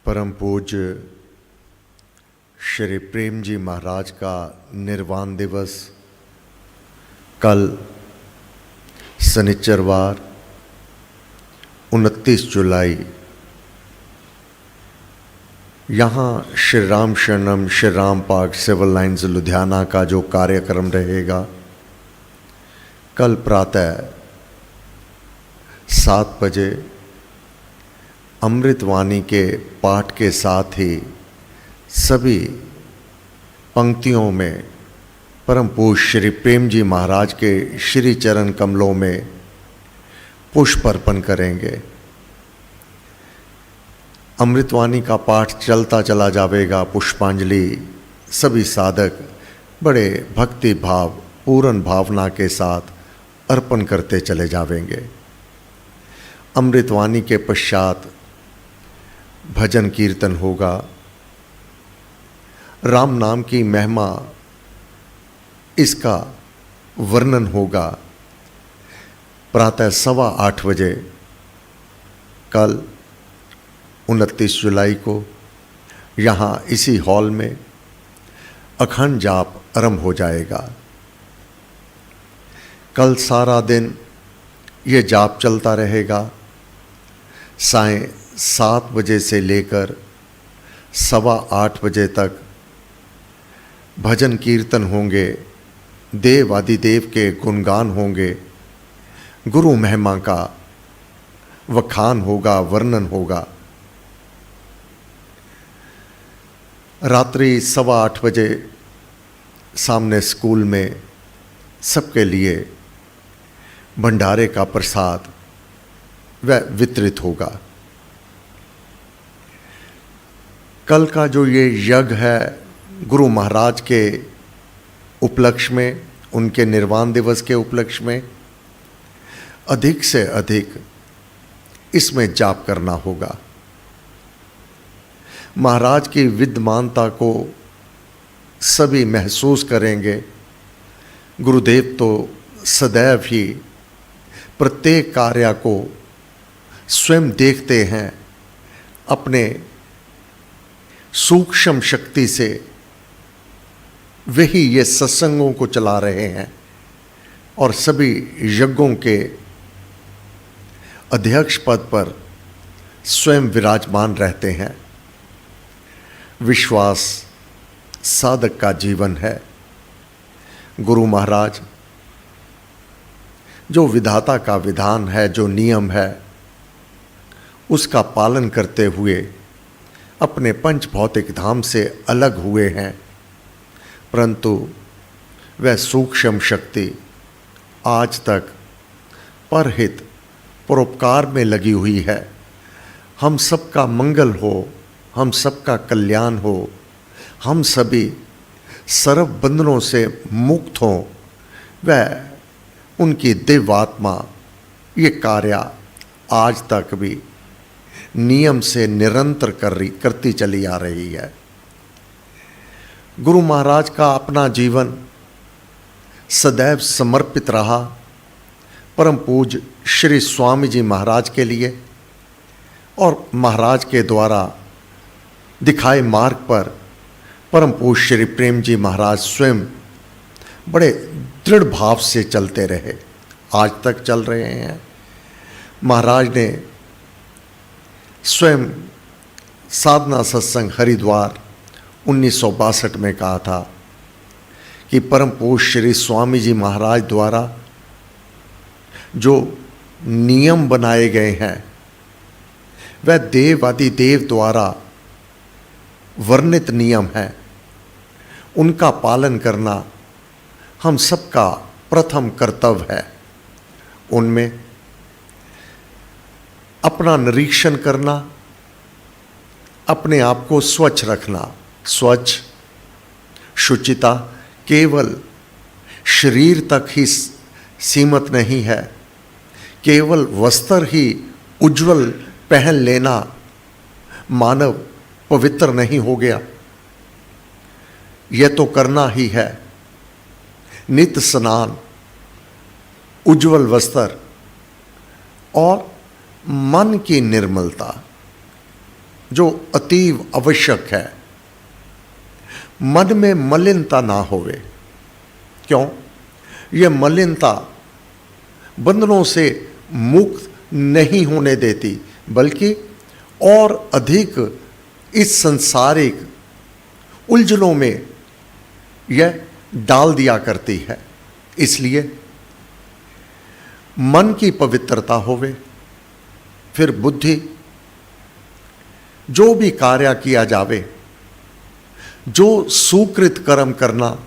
परम पूज्य श्री प्रेम जी महाराज का निर्वाण दिवस कल शनिचरवार 29 जुलाई यहाँ Shri Ram Sharanam Shri Ram park civil lines Ludhiana का जो कार्यक्रम रहेगा कल प्रातः 7 बजे अमृतवाणी के पाठ के साथ ही सभी पंक्तियों में परम पूज्य श्री प्रेम जी महाराज के श्री चरण कमलों में पुष्प अर्पण करेंगे। अमृतवाणी का पाठ चलता चला जाएगा। पुष्पांजलि सभी साधक बड़े भक्ति भाव पूर्ण भावना के साथ अर्पण करते चले जाएंगे। अमृतवाणी के पश्चात भजन कीर्तन होगा। राम नाम की महिमा इसका वर्णन होगा। प्रातः 8:15 बजे कल 29 जुलाई को यहाँ इसी हॉल में अखंड जाप आरंभ हो जाएगा। कल सारा दिन ये जाप चलता रहेगा। सायं 7 बजे से लेकर 8:15 बजे तक भजन कीर्तन होंगे। देव आदिदेव के गुणगान होंगे। गुरु महिमा का वखान होगा, वर्णन होगा। रात्रि 8:15 बजे सामने स्कूल में सबके लिए भंडारे का प्रसाद वह वितरित होगा। कल का जो ये यज्ञ है गुरु महाराज के उपलक्ष्य में, उनके निर्वाण दिवस के उपलक्ष्य में अधिक से अधिक इसमें जाप करना होगा। महाराज की विद्यमानता को सभी महसूस करेंगे। गुरुदेव तो सदैव ही प्रत्येक कार्य को स्वयं देखते हैं। अपने सूक्ष्म शक्ति से वही ये सत्संगों को चला रहे हैं और सभी यज्ञों के अध्यक्ष पद पर स्वयं विराजमान रहते हैं। विश्वास साधक का जीवन है। गुरु महाराज जो विधाता का विधान है, जो नियम है, उसका पालन करते हुए अपने पंच भौतिक धाम से अलग हुए हैं, परंतु वह सूक्ष्म शक्ति आज तक परहित परोपकार में लगी हुई है। हम सबका मंगल हो, हम सबका कल्याण हो, हम सभी सर्व बंधनों से मुक्त हों, वह उनकी दिव्य आत्मा ये कार्य आज तक भी नियम से निरंतर करती चली आ रही है। गुरु महाराज का अपना जीवन सदैव समर्पित रहा परम पूज्य श्री स्वामी जी महाराज के लिए, और महाराज के द्वारा दिखाए मार्ग पर परम पूज्य श्री प्रेम जी महाराज स्वयं बड़े दृढ़ भाव से चलते रहे, आज तक चल रहे हैं। महाराज ने स्वयं साधना सत्संग हरिद्वार 1962 में कहा था कि परम पूज्य श्री स्वामी जी महाराज द्वारा जो नियम बनाए गए हैं वह देव आदि देव द्वारा वर्णित नियम है। उनका पालन करना हम सबका प्रथम कर्तव्य है। उनमें अपना निरीक्षण करना, अपने आप को स्वच्छ रखना। स्वच्छ शुचिता केवल शरीर तक ही सीमित नहीं है। केवल वस्त्र ही उज्जवल पहन लेना मानव पवित्र नहीं हो गया। यह तो करना ही है। नित्य स्नान, उज्जवल वस्त्र और मन की निर्मलता, जो अतीव आवश्यक है, मन में मलिनता ना होवे। क्यों? यह मलिनता बंधनों से मुक्त नहीं होने देती, बल्कि और अधिक इस सांसारिक उलझनों में यह डाल दिया करती है। इसलिए मन की पवित्रता होवे, फिर बुद्धि, जो भी कार्य किया जावे, जो सुकृत कर्म करना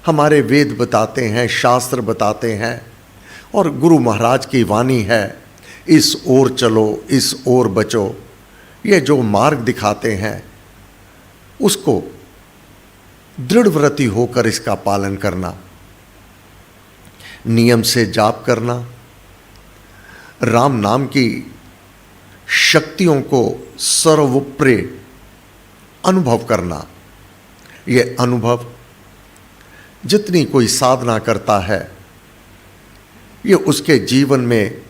हमारे वेद बताते हैं, शास्त्र बताते हैं, और गुरु महाराज की वाणी है, इस ओर चलो, इस ओर बचो, ये जो मार्ग दिखाते हैं उसको दृढ़व्रती होकर इसका पालन करना, नियम से जाप करना, राम नाम की शक्तियों को सर्वोपरि अनुभव करना। यह अनुभव जितनी कोई साधना करता है, ये उसके जीवन में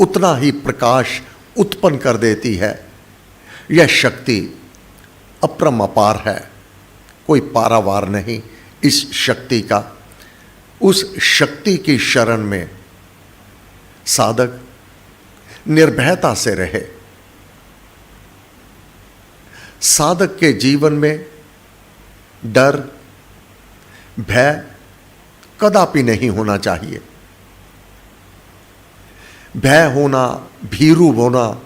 उतना ही प्रकाश उत्पन्न कर देती है। यह शक्ति अपरंपार है, कोई पारावार नहीं इस शक्ति का। उस शक्ति की शरण में साधक निर्भयता से रहे। साधक के जीवन में डर, भय कदापि नहीं होना चाहिए। भय होना, भीरू होना,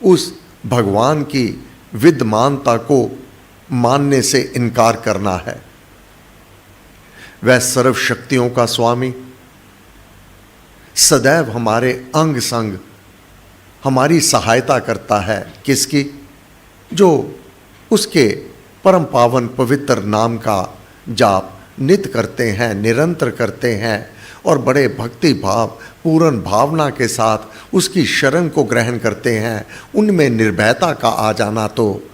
उस भगवान की विद्यमानता को मानने से इनकार करना है। वह सर्व शक्तियों का स्वामी सदैव हमारे अंग संग हमारी सहायता करता है। किसकी? जो उसके परम पावन पवित्र नाम का जाप नित्य करते हैं, निरंतर करते हैं, और बड़े भक्ति भाव, पूर्ण भावना के साथ उसकी शरण को ग्रहण करते हैं। उनमें निर्भयता का आ जाना तो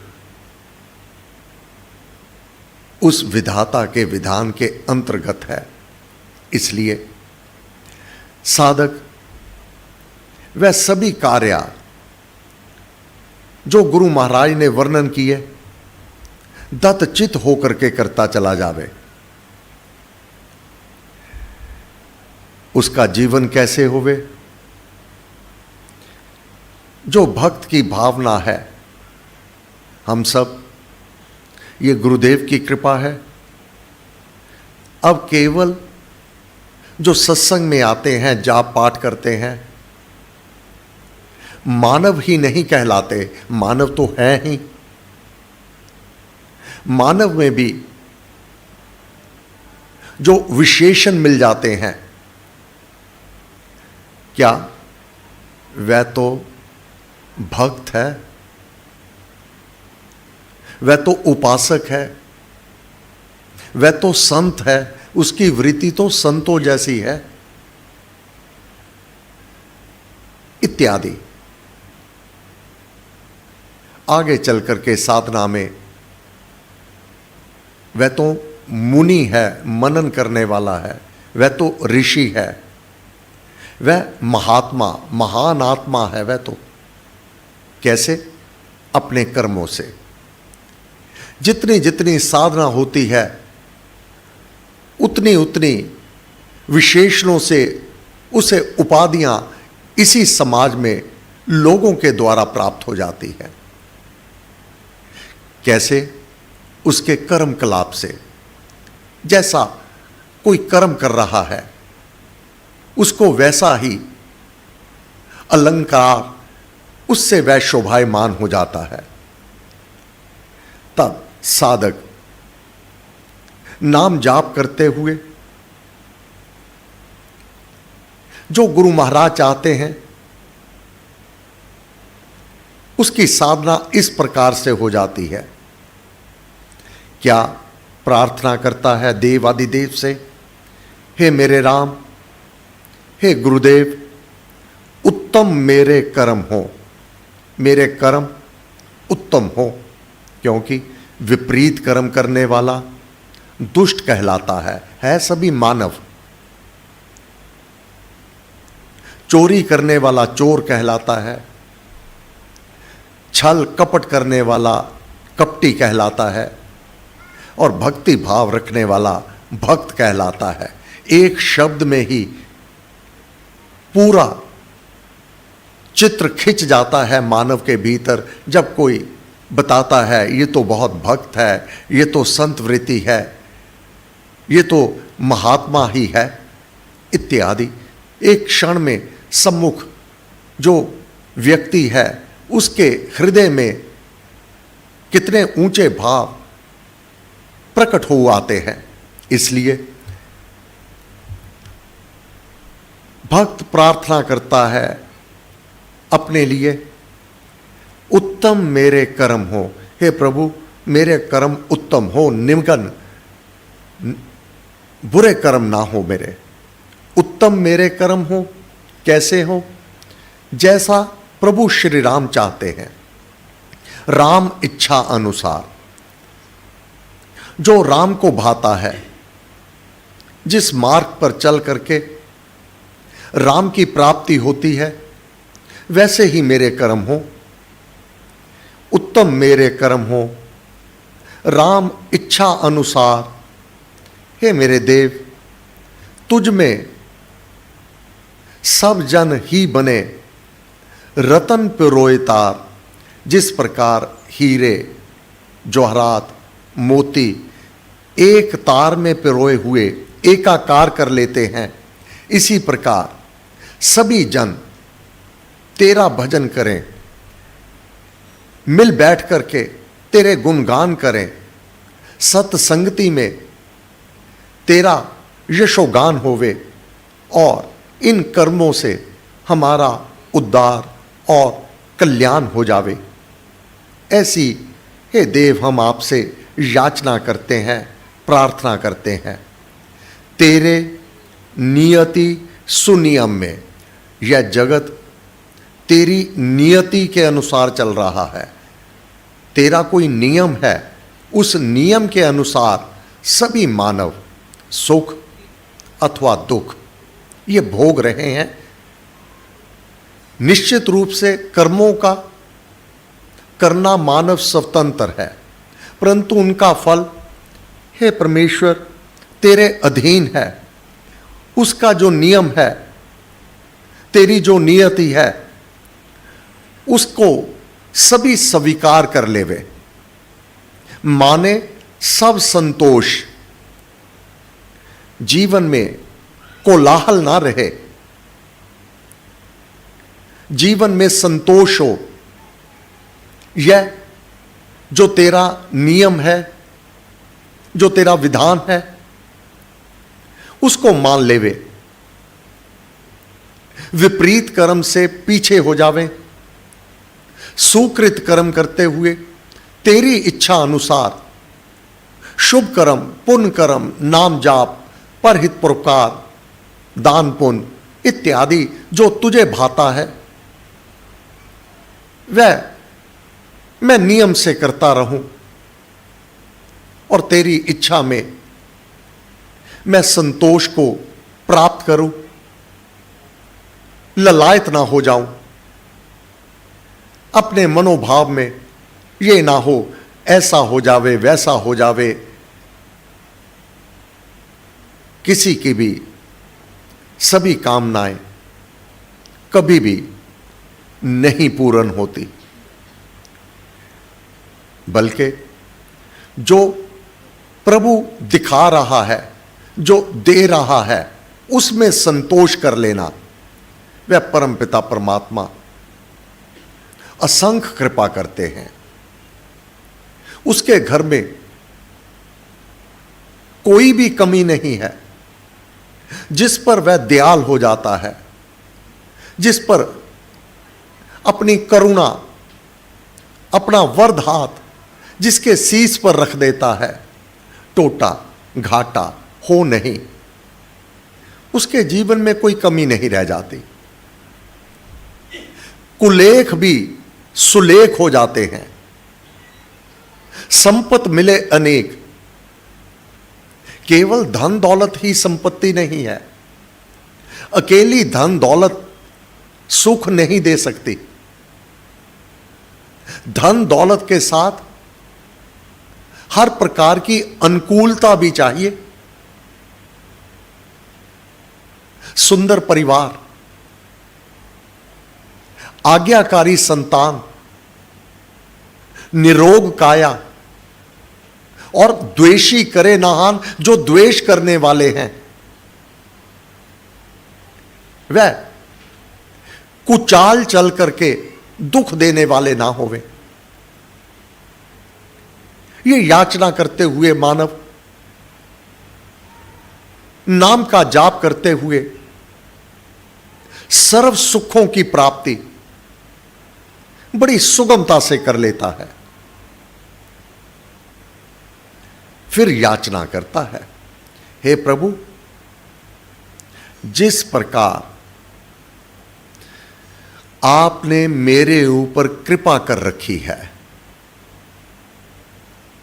उस विधाता के विधान के अंतर्गत है। इसलिए साधक वह सभी कार्य जो गुरु महाराज ने वर्णन किए दत्तचित होकर के करता चला जावे। उसका जीवन कैसे होवे? जो भक्त की भावना है, हम सब, ये गुरुदेव की कृपा है। अब केवल जो सत्संग में आते हैं, जाप पाठ करते हैं, मानव ही नहीं कहलाते। मानव तो है ही। मानव में भी जो विशेषण मिल जाते हैं, क्या वह तो भक्त है, वह तो उपासक है, वह तो संत है, उसकी वृत्ति तो संतों जैसी है, इत्यादि। आगे चल करके साधना में वह तो मुनि है, मनन करने वाला है, वह तो ऋषि है, वह महात्मा, महान आत्मा है। वह तो कैसे? अपने कर्मों से। जितनी जितनी साधना होती है, उतनी उतनी विशेषणों से उसे उपाधियां इसी समाज में लोगों के द्वारा प्राप्त हो जाती है। कैसे? उसके कर्म कलाप से। जैसा कोई कर्म कर रहा है, उसको वैसा ही अलंकार उससे वह शोभायमान हो जाता है। तब साधक नाम जाप करते हुए जो गुरु महाराज चाहते हैं, उसकी साधना इस प्रकार से हो जाती है। क्या प्रार्थना करता है देवादिदेव से, हे मेरे राम, हे गुरुदेव, उत्तम मेरे कर्म हो, मेरे कर्म उत्तम हो। क्योंकि विपरीत कर्म करने वाला दुष्ट कहलाता है सभी मानव। चोरी करने वाला चोर कहलाता है, छल कपट करने वाला कपटी कहलाता है और भक्ति भाव रखने वाला भक्त कहलाता है। एक शब्द में ही पूरा चित्र खिंच जाता है मानव के भीतर जब कोई बताता है ये तो बहुत भक्त है, ये तो संत वृत्ति है, ये तो महात्मा ही है इत्यादि। एक क्षण में सम्मुख जो व्यक्ति है उसके हृदय में कितने ऊंचे भाव प्रकट हो आते हैं। इसलिए भक्त प्रार्थना करता है अपने लिए, उत्तम मेरे कर्म हो, हे प्रभु मेरे कर्म उत्तम हो, निम्न बुरे कर्म ना हो मेरे, उत्तम मेरे कर्म हो। कैसे हो? जैसा प्रभु श्री राम चाहते हैं, राम इच्छा अनुसार, जो राम को भाता है, जिस मार्ग पर चल करके राम की प्राप्ति होती है, वैसे ही मेरे कर्म हो, उत्तम मेरे कर्म हो, राम इच्छा अनुसार। हे मेरे देव, तुझ में सब जन ही बने, रतन पिरोए तार। जिस प्रकार हीरे जवाहरात मोती एक तार में पिरोए हुए एकाकार कर लेते हैं, इसी प्रकार सभी जन तेरा भजन करें, मिल बैठ करके तेरे गुणगान करें, सत्संगति में तेरा यशोगान होवे और इन कर्मों से हमारा उद्धार और कल्याण हो जावे। ऐसी हे देव हम आपसे याचना करते हैं, प्रार्थना करते हैं। तेरे नियति सुनियम में यह जगत तेरी नियति के अनुसार चल रहा है। तेरा कोई नियम है, उस नियम के अनुसार सभी मानव सुख अथवा दुख ये भोग रहे हैं। निश्चित रूप से कर्मों का करना मानव स्वतंत्र है, परंतु उनका फल हे परमेश्वर तेरे अधीन है। उसका जो नियम है, तेरी जो नियति है, उसको सभी स्वीकार कर लेवे, माने सब संतोष, जीवन में कोलाहल ना रहे, जीवन में संतोष हो। यह जो तेरा नियम है, जो तेरा विधान है, उसको मान लेवे, विपरीत कर्म से पीछे हो जावे, सुकृत कर्म करते हुए तेरी इच्छा अनुसार शुभ कर्म, पुण्य कर्म, नाम जाप, परहित परोपकार, दान पुण्य इत्यादि जो तुझे भाता है, वह मैं नियम से करता रहूं और तेरी इच्छा में मैं संतोष को प्राप्त करूं, ललायत ना हो जाऊं। अपने मनोभाव में ये ना हो ऐसा हो जावे, वैसा हो जावे। किसी की भी सभी कामनाएं कभी भी नहीं पूर्ण होती, बल्कि जो प्रभु दिखा रहा है, जो दे रहा है, उसमें संतोष कर लेना, वह परमपिता परमात्मा असंख्य कृपा करते हैं। उसके घर में कोई भी कमी नहीं है जिस पर वह दयाल हो जाता है, जिस पर अपनी करुणा, अपना वरद हाथ जिसके शीश पर रख देता है, टोटा घाटा हो नहीं, उसके जीवन में कोई कमी नहीं रह जाती। कुलेख भी सुलेख हो जाते हैं। संपत्ति मिले अनेक, केवल धन दौलत ही संपत्ति नहीं है। अकेली धन दौलत सुख नहीं दे सकती। धन दौलत के साथ हर प्रकार की अनुकूलता भी चाहिए। सुंदर परिवार, आज्ञाकारी संतान, निरोग काया और द्वेषी करे नाहान, जो द्वेष करने वाले हैं वह कुचाल चल करके दुख देने वाले ना होवे। ये याचना करते हुए मानव नाम का जाप करते हुए सर्व सुखों की प्राप्ति बड़ी सुगमता से कर लेता है। फिर याचना करता है, हे प्रभु, जिस प्रकार आपने मेरे ऊपर कृपा कर रखी है,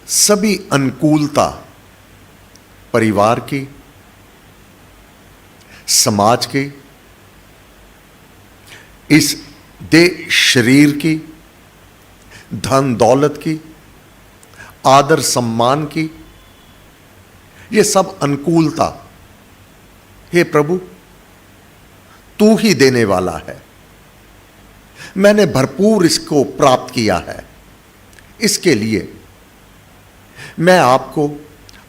सभी अनुकूलता परिवार की, समाज की, इस देह शरीर की, धन दौलत की, आदर सम्मान की, ये सब अनुकूलता हे प्रभु तू ही देने वाला है। मैंने भरपूर इसको प्राप्त किया है। इसके लिए मैं आपको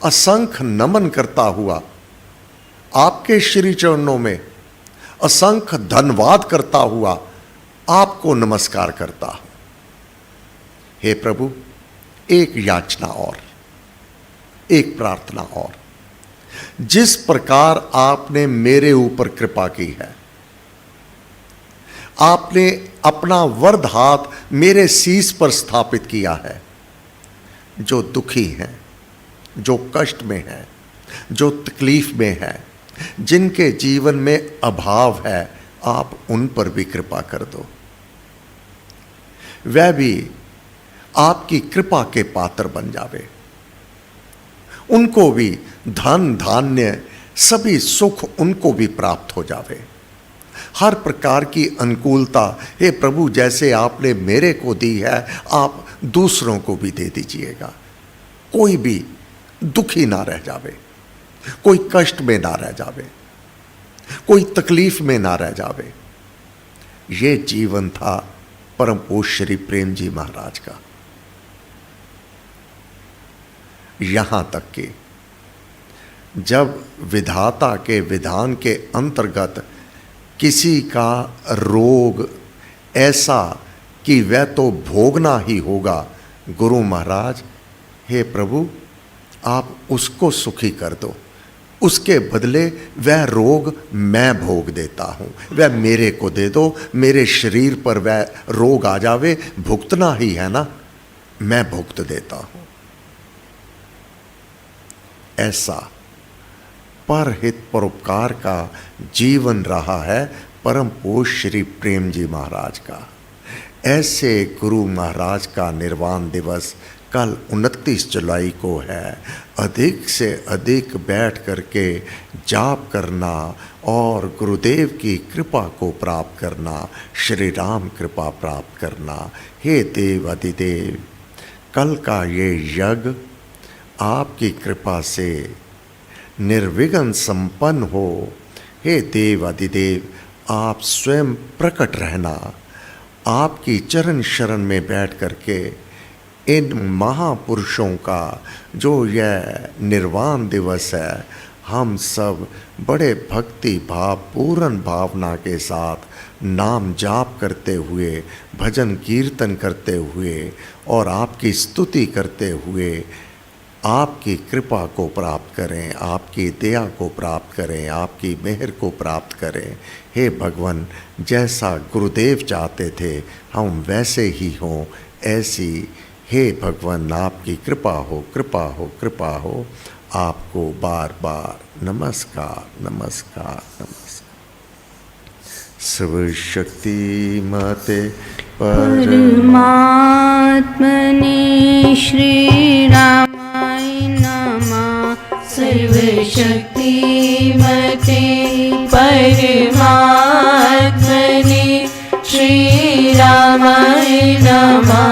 असंख्य नमन करता हुआ आपके श्री चरणों में असंख्य धन्यवाद करता हुआ आपको नमस्कार करता हूं। हे प्रभु, एक याचना और, एक प्रार्थना और। जिस प्रकार आपने मेरे ऊपर कृपा की है, आपने अपना वरद हाथ मेरे शीश पर स्थापित किया है, जो दुखी हैं, जो कष्ट में हैं, जो तकलीफ में हैं, जिनके जीवन में अभाव है, आप उन पर भी कृपा कर दो। वह भी आपकी कृपा के पात्र बन जावे। उनको भी धन धान्य सभी सुख उनको भी प्राप्त हो जावे। हर प्रकार की अनुकूलता हे प्रभु जैसे आपने मेरे को दी है, आप दूसरों को भी दे दीजिएगा। कोई भी दुखी ना रह जावे, कोई कष्ट में ना रह जावे, कोई तकलीफ में ना रह जावे। ये जीवन था परम पूज्य श्री प्रेम जी महाराज का। यहां तक कि जब विधाता के विधान के अंतर्गत किसी का रोग ऐसा कि वह तो भोगना ही होगा, गुरु महाराज, हे प्रभु आप उसको सुखी कर दो, उसके बदले वह रोग मैं भोग देता हूं, वह मेरे को दे दो, मेरे शरीर पर वह रोग आ जावे, भुगतना ही है ना, मैं भुगत देता हूं। ऐसा परहित परोपकार का जीवन रहा है परम पूज्य श्री प्रेम जी महाराज का। ऐसे गुरु महाराज का निर्वाण दिवस कल 29 जुलाई को है। अधिक से अधिक बैठ करके जाप करना और गुरुदेव की कृपा को प्राप्त करना, श्री राम कृपा प्राप्त करना। हे देव अधिदेव, कल का ये यज्ञ आपकी कृपा से निर्विघ्न संपन्न हो। हे देव अधिदेव, आप स्वयं प्रकट रहना। आपकी चरण शरण में बैठ करके इन महापुरुषों का जो यह निर्वाण दिवस है, हम सब बड़े भक्ति भाव पूर्ण भावना के साथ नाम जाप करते हुए, भजन कीर्तन करते हुए और आपकी स्तुति करते हुए आपकी कृपा को प्राप्त करें, आपकी दया को प्राप्त करें, आपकी मेहर को प्राप्त करें। हे भगवान, जैसा गुरुदेव चाहते थे हम वैसे ही हों, ऐसी हे भगवान आपकी कृपा हो, कृपा हो, कृपा हो। आपको बार बार नमस्कार, नमस्कार, नमस्कार। सर्वशक्ति माते परमात्मने श्री रामाय नमः। सर्वशक्ति मते परमात्मने श्री रामाय नमः।